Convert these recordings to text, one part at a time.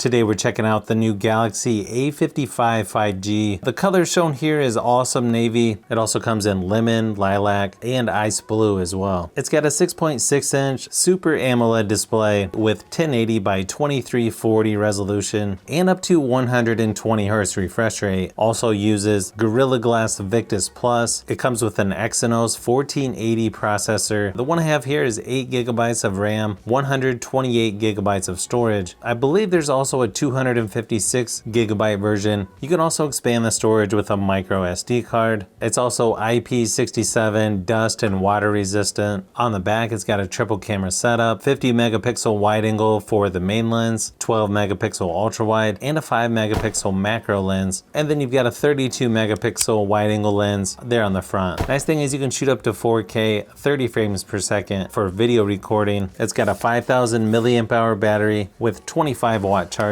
Today we're checking out the new Galaxy A55 5G. The color shown here is awesome navy. It also comes in lemon, lilac, and ice blue as well. It's got a 6.6-inch Super AMOLED display with 1080 by 2340 resolution and up to 120 Hz refresh rate. Also uses Gorilla Glass Victus Plus. It comes with an Exynos 1480 processor. The one I have here is 8 GB of RAM, 128 GB of storage. I believe there's also a 256 GB version. You can also expand the storage with a micro SD card. It's also IP67 dust and water resistant. On the back, it's got a triple camera setup, 50 megapixel wide angle for the main lens, 12 megapixel ultra wide, and a 5 megapixel macro lens. And then you've got a 32 megapixel wide angle lens there on the front. Nice thing is you can shoot up to 4K 30 frames per second for video recording. It's got a 5000 milliamp hour battery with 25 watt charging.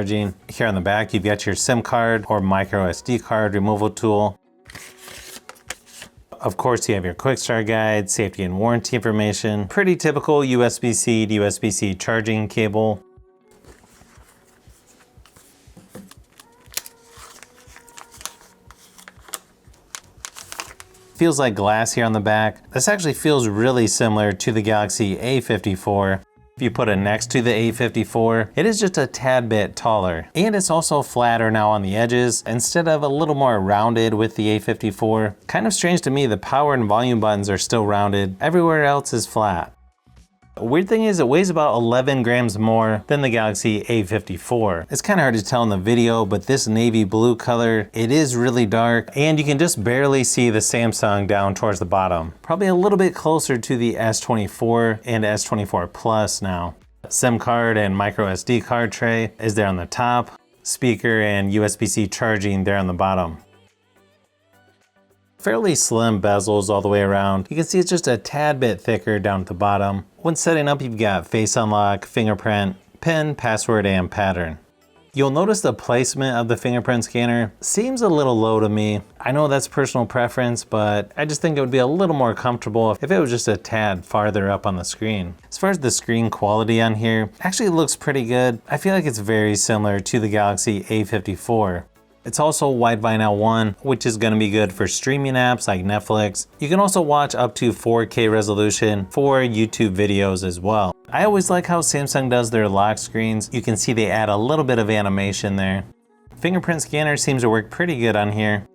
Here on the back, you've got your SIM card or micro SD card removal tool. Of course, you have your quick start guide, safety and warranty information, pretty typical USB-C to USB-C charging cable. Feels like glass here on the back. This actually feels really similar to the Galaxy A54. If you put it next to the A54, it is just a tad bit taller. And it's also flatter now on the edges instead of a little more rounded with the A54. Kind of strange to me, the power and volume buttons are still rounded. Everywhere else is flat. Weird thing is it weighs about 11 grams more than the Galaxy A54. It's kind of hard to tell in the video, but this navy blue color, it is really dark and you can just barely see the Samsung down towards the bottom. Probably a little bit closer to the S24 and S24 Plus now. SIM card and micro SD card tray is there on the top. Speaker and USB-C charging there on the bottom. Fairly slim bezels all the way around. You can see it's just a tad bit thicker down at the bottom. When setting up, you've got face unlock, fingerprint, PIN, password, and pattern. You'll notice the placement of the fingerprint scanner seems a little low to me. I know that's personal preference, but I just think it would be a little more comfortable if it was just a tad farther up on the screen. As far as the screen quality on here, actually it looks pretty good. I feel like it's very similar to the Galaxy A54. It's also Widevine L1, which is going to be good for streaming apps like Netflix. You can also watch up to 4K resolution for YouTube videos as well. I always like how Samsung does their lock screens. You can see they add a little bit of animation there. Fingerprint scanner seems to work pretty good on here.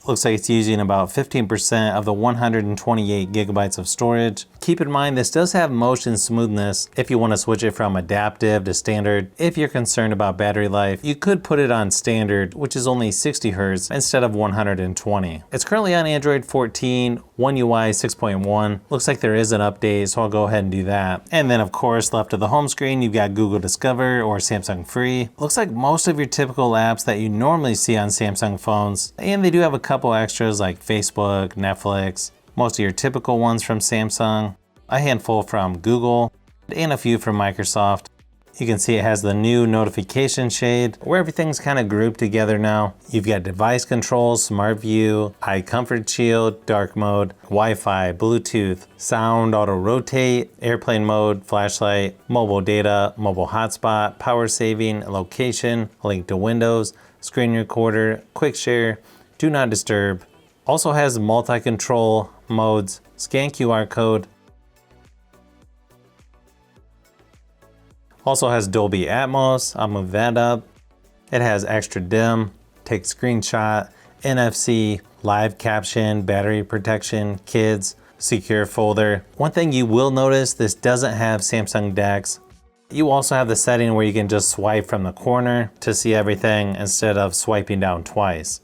Looks like it's using about 15% of the 128 gigabytes of storage. Keep in mind this does have motion smoothness if you want to switch it from adaptive to standard. If you're concerned about battery life, you could put it on standard, which is only 60 Hz instead of 120. It's currently on Android 14, One UI 6.1. Looks like there is an update, so I'll go ahead and do that. And then of course, left of the home screen, you've got Google Discover or Samsung Free. Looks like most of your typical apps that you normally see on Samsung phones, and they do have a couple extras like Facebook, Netflix, most of your typical ones from Samsung, a handful from Google, and a few from Microsoft. You can see it has the new notification shade where everything's kind of grouped together now. You've got device controls, smart view, eye comfort shield, dark mode, Wi-Fi, Bluetooth, sound, auto rotate, airplane mode, flashlight, mobile data, mobile hotspot, power saving, location, link to Windows, screen recorder, quick share, do not disturb. Also has multi-control modes, scan QR code. Also has Dolby Atmos, I'll move that up. It has extra dim, take screenshot, NFC, live caption, battery protection, kids, secure folder. One thing you will notice, this doesn't have Samsung DeX. You also have the setting where you can just swipe from the corner to see everything instead of swiping down twice.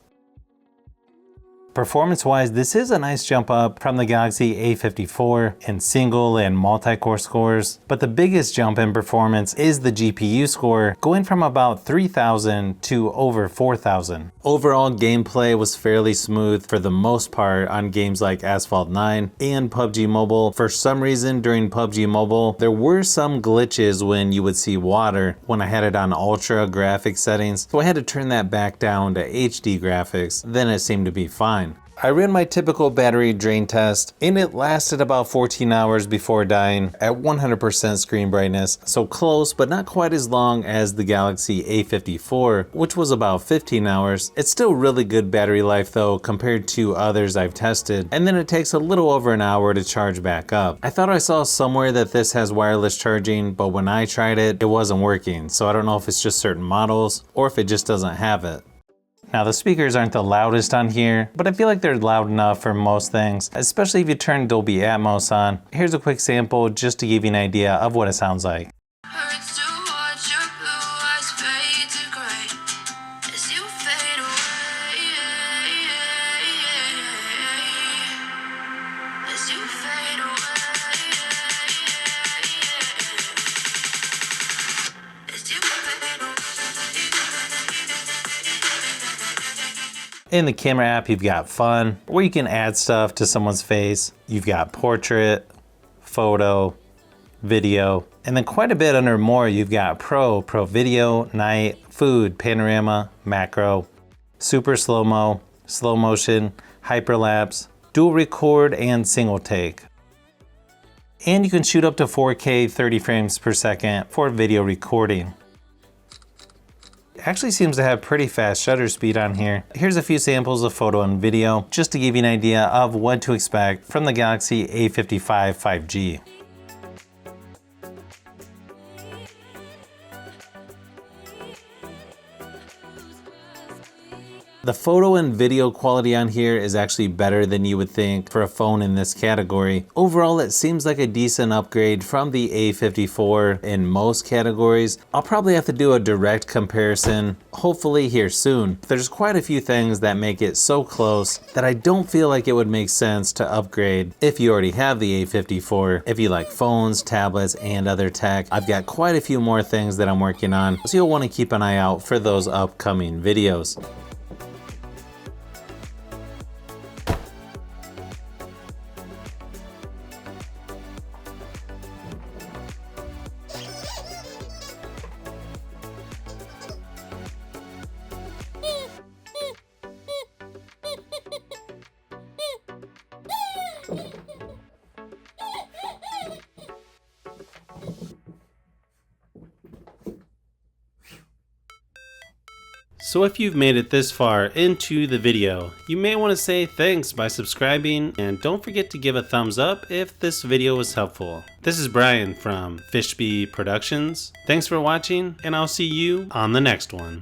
Performance-wise, this is a nice jump up from the Galaxy A54 in single and multi-core scores, but the biggest jump in performance is the GPU score, going from about 3,000 to over 4,000. Overall gameplay was fairly smooth for the most part on games like Asphalt 9 and PUBG Mobile. For some reason during PUBG Mobile, there were some glitches when you would see water when I had it on ultra graphics settings, so I had to turn that back down to HD graphics, then it seemed to be fine. I ran my typical battery drain test and it lasted about 14 hours before dying at 100% screen brightness, so close but not quite as long as the Galaxy A54, which was about 15 hours. It's still really good battery life though compared to others I've tested, and then it takes a little over an hour to charge back up. I thought I saw somewhere that this has wireless charging, but when I tried it, it wasn't working, so I don't know if it's just certain models or if it just doesn't have it. Now the speakers aren't the loudest on here, but I feel like they're loud enough for most things, especially if you turn Dolby Atmos on. Here's a quick sample just to give you an idea of what it sounds like. In the camera app, you've got Fun, where you can add stuff to someone's face. You've got Portrait, Photo, Video, and then quite a bit under More, you've got Pro Video, Night, Food, Panorama, Macro, Super Slow-Mo, Slow Motion, Hyperlapse, Dual Record, and Single Take. And you can shoot up to 4K 30 frames per second for video recording. Actually seems to have pretty fast shutter speed on here. Here's a few samples of photo and video just to give you an idea of what to expect from the Galaxy A55 5G. The photo and video quality on here is actually better than you would think for a phone in this category. Overall, it seems like a decent upgrade from the A54 in most categories. I'll probably have to do a direct comparison, hopefully here soon. There's quite a few things that make it so close that I don't feel like it would make sense to upgrade if you already have the A54. If you like phones, tablets, and other tech, I've got quite a few more things that I'm working on, so you'll want to keep an eye out for those upcoming videos. So if you've made it this far into the video, you may want to say thanks by subscribing, and don't forget to give a thumbs up if this video was helpful. This is Brian from Fishbee Productions. Thanks for watching, and I'll see you on the next one.